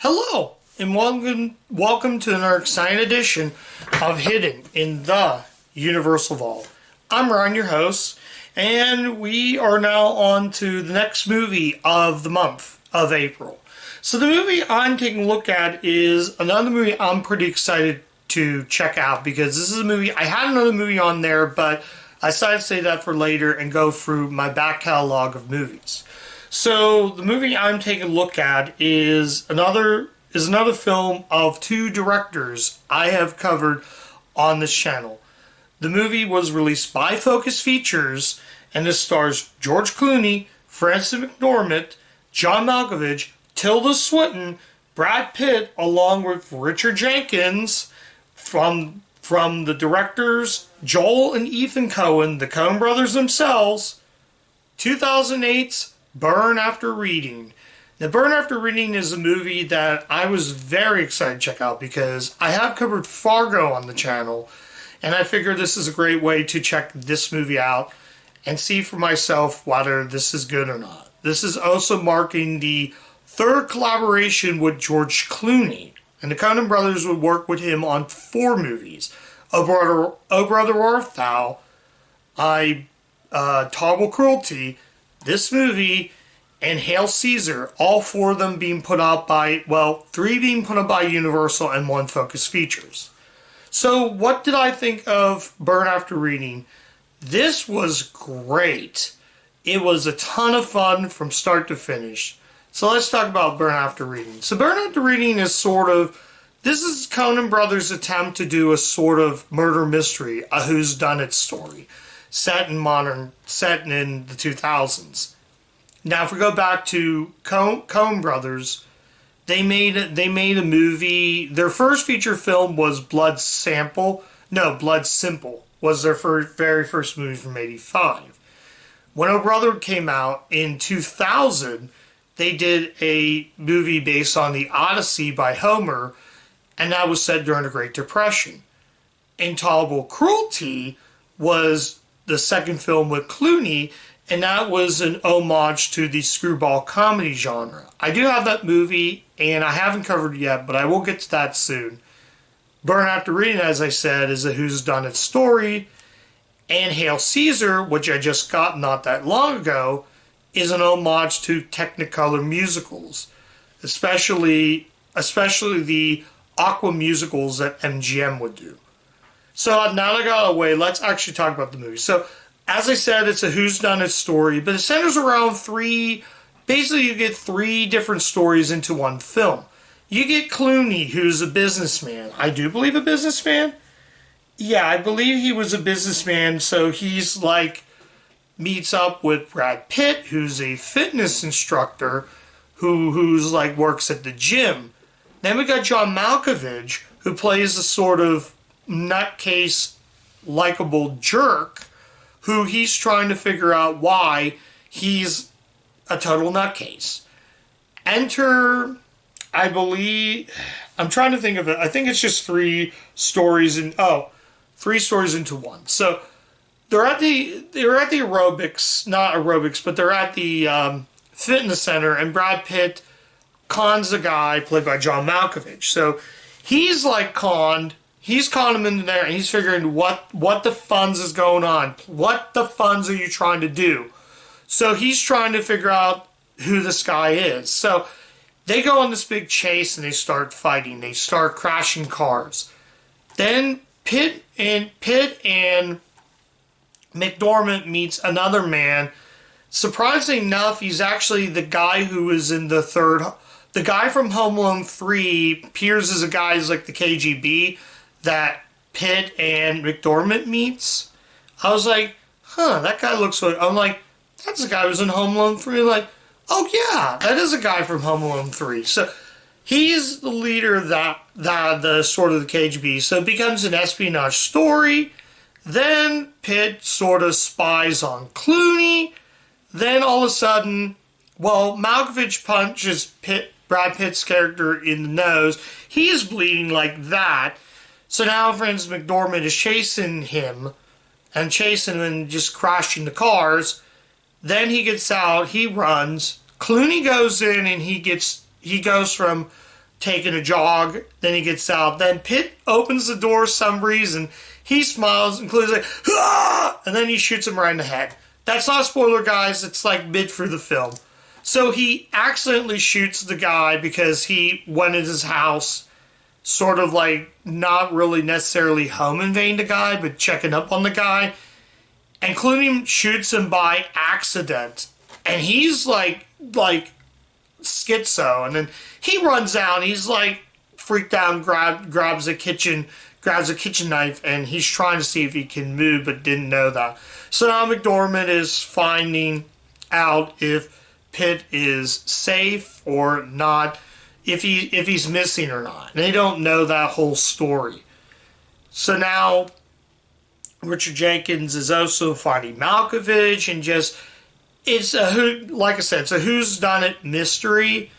Hello, and welcome to another exciting edition of Hidden in the Universal Vault. I'm Ron, your host, and we are now on to the next movie of the month of April. So the movie I'm taking a look at is another movie I'm pretty excited to check out because this is a movie, I had another movie on there, but I decided to save that for later and go through my back catalog of movies. So the movie I'm taking a look at is another film of two directors I have covered on this channel. The movie was released by Focus Features, and it stars George Clooney, Frances McDormand, John Malkovich, Tilda Swinton, Brad Pitt, along with Richard Jenkins from the directors Joel and Ethan Coen, the Coen brothers themselves. 2008's Burn After Reading. Now, Burn After Reading is a movie that I was very excited to check out because I have covered Fargo on the channel, and I figured this is a great way to check this movie out and see for myself whether this is good or not. This is also marking the third collaboration with George Clooney, and the Coen brothers would work with him on 4 movies. Oh Brother, Where Art Thou? Terrible Cruelty, this movie, and Hail Caesar, all 4 of them being put out by, 3 being put out by Universal and 1 Focus Features. So what did I think of Burn After Reading? This was great. It was a ton of fun from start to finish. So let's talk about Burn After Reading. So Burn After Reading is this is Coen Brothers' attempt to do a sort of murder mystery, a whodunit story, set in the 2000s. Now, if we go back to Coen Brothers, they made a movie. Their first feature film was Blood Simple was their very first movie from '85. When Oh Brother came out in 2000, they did a movie based on the Odyssey by Homer, and that was set during the Great Depression. Intolerable Cruelty was the second film with Clooney, and that was an homage to the screwball comedy genre. I do have that movie, and I haven't covered it yet, but I will get to that soon. Burn After Reading, as I said, is a whodunit story, and Hail Caesar, which I just got not that long ago, is an homage to Technicolor musicals, especially the Aqua musicals that MGM would do. So now that I got away, let's actually talk about the movie. So, as I said, it's a whodunit story, but it centers around 3. Basically, you get 3 different stories into one film. You get Clooney, who's a businessman. I do believe a businessman. Yeah, I believe he was a businessman. So he's meets up with Brad Pitt, who's a fitness instructor, who's works at the gym. Then we got John Malkovich, who plays a sort of nutcase, likable jerk, who he's trying to figure out why he's a total nutcase. Enter, I believe, I'm trying to think of it. I think it's just 3 stories three stories into one. So they're at the aerobics, not aerobics, but they're at the fitness center, and Brad Pitt cons a guy played by John Malkovich. So he's conned. He's conned him into there, and he's figuring what the funds is going on. What the funds are you trying to do? So he's trying to figure out who this guy is. So they go on this big chase, and they start fighting. They start crashing cars. Then Pitt and McDormand meets another man. Surprisingly enough, he's actually the guy who was in the guy from Home Alone 3 appears as a guy who's like the KGB that Pitt and McDormand meets. I was like, that guy looks like... I'm like, that's the guy who was in Home Alone 3. Like, oh yeah, that is a guy from Home Alone 3. So he's the leader of the sort of the KGB. So it becomes an espionage story. Then Pitt sort of spies on Clooney. Then all of a sudden, Malkovich punches Brad Pitt's character in the nose. He's bleeding like that. So now Frances McDormand is chasing him and just crashing the cars. Then he gets out, he runs. Clooney goes in and he goes from taking a jog. Then he gets out. Then Pitt opens the door for some reason. He smiles and Clooney's like, ah! And then he shoots him right in the head. That's not a spoiler, guys. It's like mid through the film. So he accidentally shoots the guy because he went in his house, sort of like not really necessarily home invading the guy, but checking up on the guy. And Clooney shoots him by accident. And he's like schizo. And then he runs down. He's like freaked out and grabs a kitchen knife, and he's trying to see if he can move, but didn't know that. So now McDormand is finding out if Pitt is safe or not, if he's missing or not. And they don't know that whole story. So now Richard Jenkins is also finding Malkovich, and just it's like I said, it's a whodunit mystery,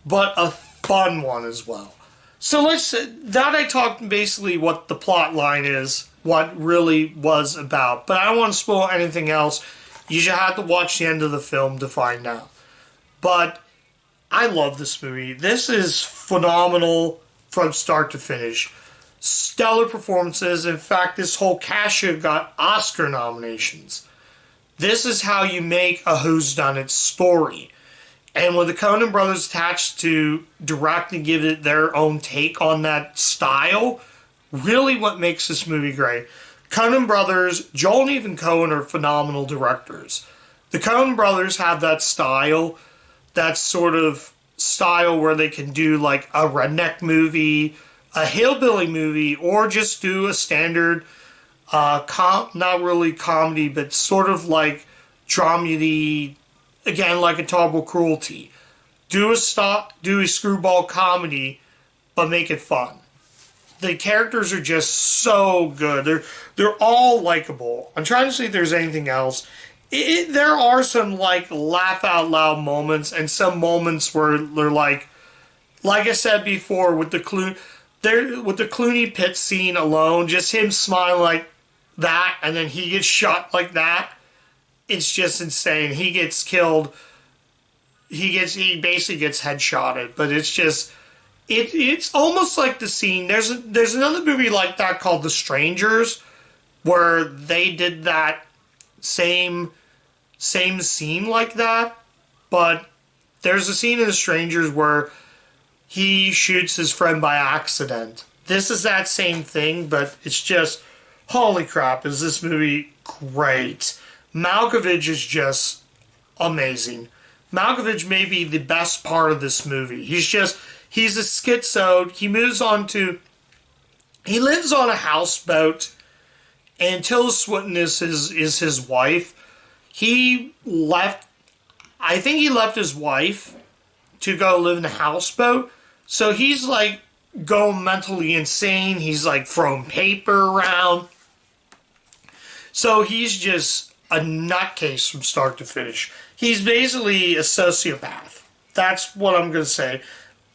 but a fun one as well. So that I talked basically what the plot line is, what really was about. But I don't want to spoil anything else. You should have to watch the end of the film to find out. But I love this movie. This is phenomenal from start to finish. Stellar performances. In fact, this whole cast should have got Oscar nominations. This is how you make a whodunit story. And with the Coen brothers attached to direct and give it their own take on that style, really what makes this movie great. Coen brothers, Joel and Ethan Coen are phenomenal directors. The Coen brothers have that style, that sort of style where they can do like a redneck movie, a hillbilly movie, or just do a standard, not really comedy, but sort of like dramedy. Again, like Intolerable Cruelty. Do a screwball comedy, but make it fun. The characters are just so good. They're all likable. I'm trying to see if there's anything else. There are some like laugh out loud moments, and some moments where they're like I said before, with the Clooney Pitt scene alone, just him smiling like that, and then he gets shot like that. It's just insane. He gets killed. He basically gets headshotted. But it's just, it's almost like the scene. There's another movie like that called The Strangers, where they did that same scene like that. But there's a scene in The Strangers where he shoots his friend by accident. This is that same thing, but it's just, holy crap, is this movie great. Malkovich is just amazing. Malkovich may be the best part of this movie. He's a schizo. He lives on a houseboat, and Tilda Swinton is his wife. I think he left his wife to go live in a houseboat. So he's like going mentally insane. He's like throwing paper around. So he's just a nutcase from start to finish. He's basically a sociopath. That's what I'm going to say.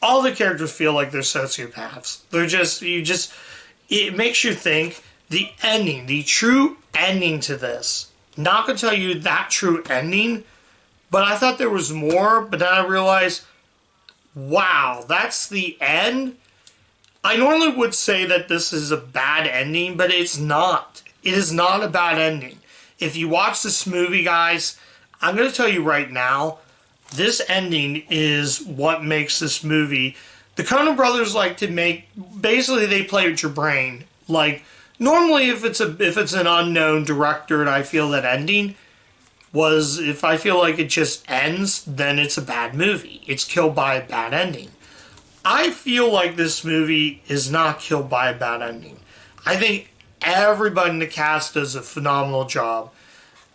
All the characters feel like they're sociopaths. It makes you think. The ending, the true ending to this. Not going to tell you that true ending, but I thought there was more, but then I realized, wow, that's the end? I normally would say that this is a bad ending, but it's not. It is not a bad ending. If you watch this movie, guys, I'm going to tell you right now, this ending is what makes this movie. The Coen brothers like to make, basically they play with your brain. Like, normally if it's an unknown director and I feel that ending if I feel like it just ends, then it's a bad movie. It's killed by a bad ending. I feel like this movie is not killed by a bad ending. I think everybody in the cast does a phenomenal job.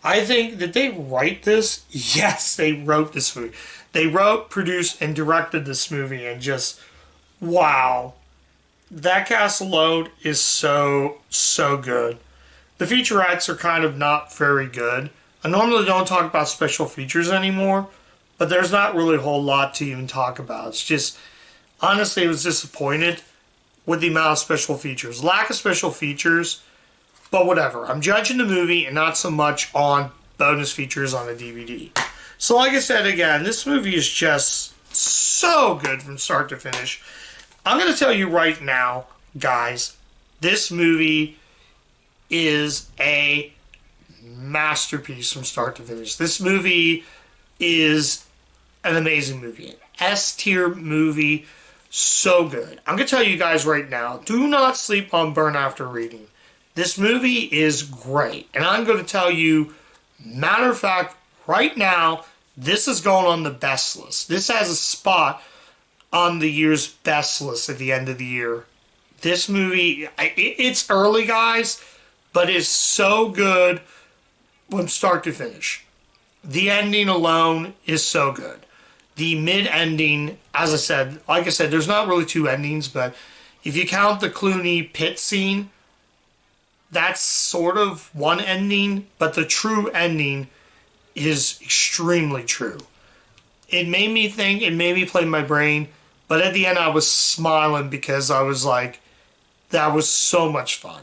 I think, did they write this? Yes, they wrote this movie. They wrote, produced, and directed this movie, and just, wow. That cast alone is so, so good. The featurettes are kind of not very good. I normally don't talk about special features anymore, but there's not really a whole lot to even talk about. It's just, honestly, I was disappointed with the amount of special features. Lack of special features, but whatever. I'm judging the movie and not so much on bonus features on a DVD. So like I said again, this movie is just so good from start to finish. I'm going to tell you right now, guys, this movie is a masterpiece from start to finish. This movie is an amazing movie. An S-tier movie. So good. I'm going to tell you guys right now, do not sleep on Burn After Reading. This movie is great. And I'm going to tell you, matter of fact, right now, this is going on the best list. This has a spot on the year's best list at the end of the year. This movie, it's early, guys, but it's so good from start to finish. The ending alone is so good. The mid-ending, as I said, like I said, there's not really two endings, but if you count the Clooney pit scene, that's sort of one ending, but the true ending is extremely true. It made me think, it made me play my brain, but at the end I was smiling because I was like, that was so much fun.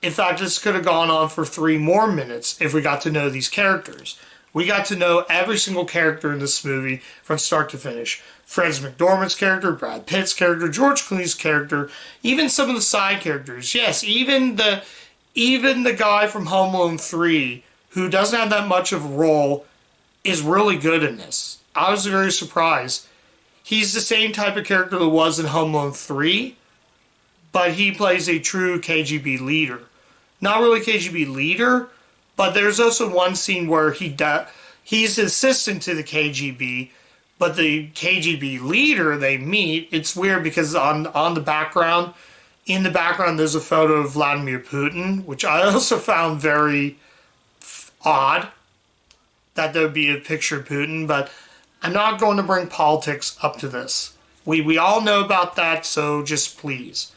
In fact, this could have gone on for 3 more minutes if we got to know these characters. We got to know every single character in this movie from start to finish. Frances McDormand's character, Brad Pitt's character, George Clooney's character, even some of the side characters. Yes, even the guy from Home Alone 3, who doesn't have that much of a role, is really good in this. I was very surprised. He's the same type of character that was in Home Alone 3, but he plays a true KGB leader. Not really KGB leader, but there's also one scene where he's assistant to the KGB, but the KGB leader they meet, it's weird because on the background, in the background there's a photo of Vladimir Putin, which I also found very odd that there would be a picture of Putin, but I'm not going to bring politics up to this. We all know about that, so just please.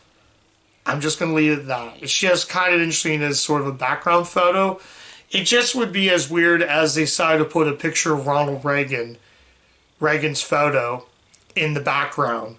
I'm just going to leave it at that. It's just kind of interesting as sort of a background photo. It just would be as weird as they decided to put a picture of Ronald Reagan's photo in the background.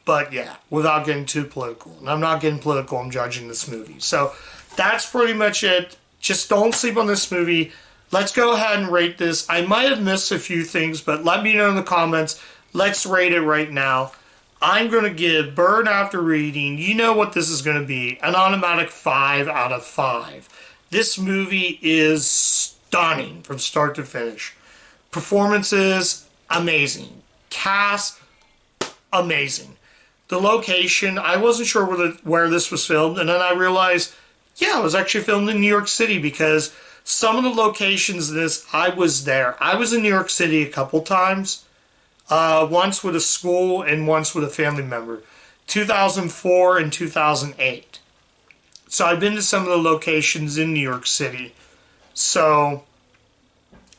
But yeah, without getting too political. And I'm not getting political, I'm judging this movie. So that's pretty much it. Just don't sleep on this movie. Let's go ahead and rate this. I might have missed a few things, but let me know in the comments. Let's rate it right now. I'm going to give Burn After Reading, you know what this is going to be, an automatic 5 out of 5. This movie is stunning from start to finish. Performances, amazing. Cast, amazing. The location, I wasn't sure where this was filmed, and then I realized, yeah, it was actually filmed in New York City because some of the locations in this, I was there. I was in New York City a couple times. Once with a school and once with a family member. 2004 and 2008. So I've been to some of the locations in New York City. So,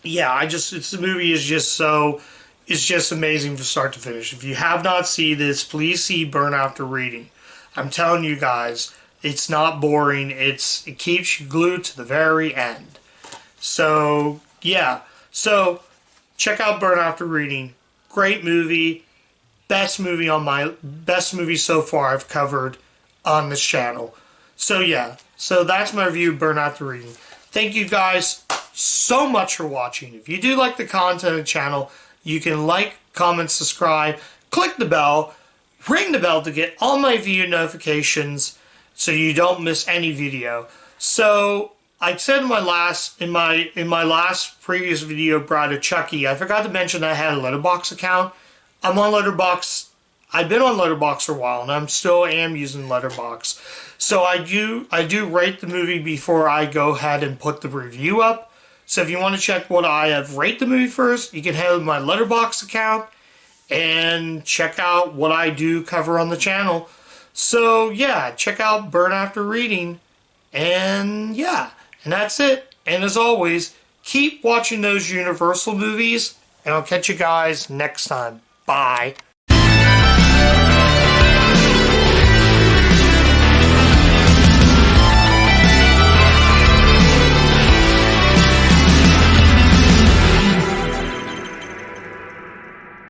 yeah, the movie is just amazing from start to finish. If you have not seen this, please see Burn After Reading. I'm telling you guys, it's not boring. It keeps you glued to the very end. So, yeah. So, check out Burn After Reading. Great movie. Best movie so far I've covered on this channel. So yeah, so that's my review of Burn After Reading. Thank you guys so much for watching. If you do like the content of the channel, you can like, comment, subscribe, click the bell, ring the bell to get all my video notifications so you don't miss any video. So I said in my last previous video about a Chucky, I forgot to mention that I had a Letterboxd account. I'm on Letterboxd. I've been on Letterboxd for a while, and I'm still using Letterboxd. So I do rate the movie before I go ahead and put the review up. So if you want to check what I have rate the movie first, you can head to my Letterboxd account and check out what I do cover on the channel. So yeah, check out Burn After Reading, and yeah. And that's it. And as always, keep watching those Universal movies, and I'll catch you guys next time. Bye.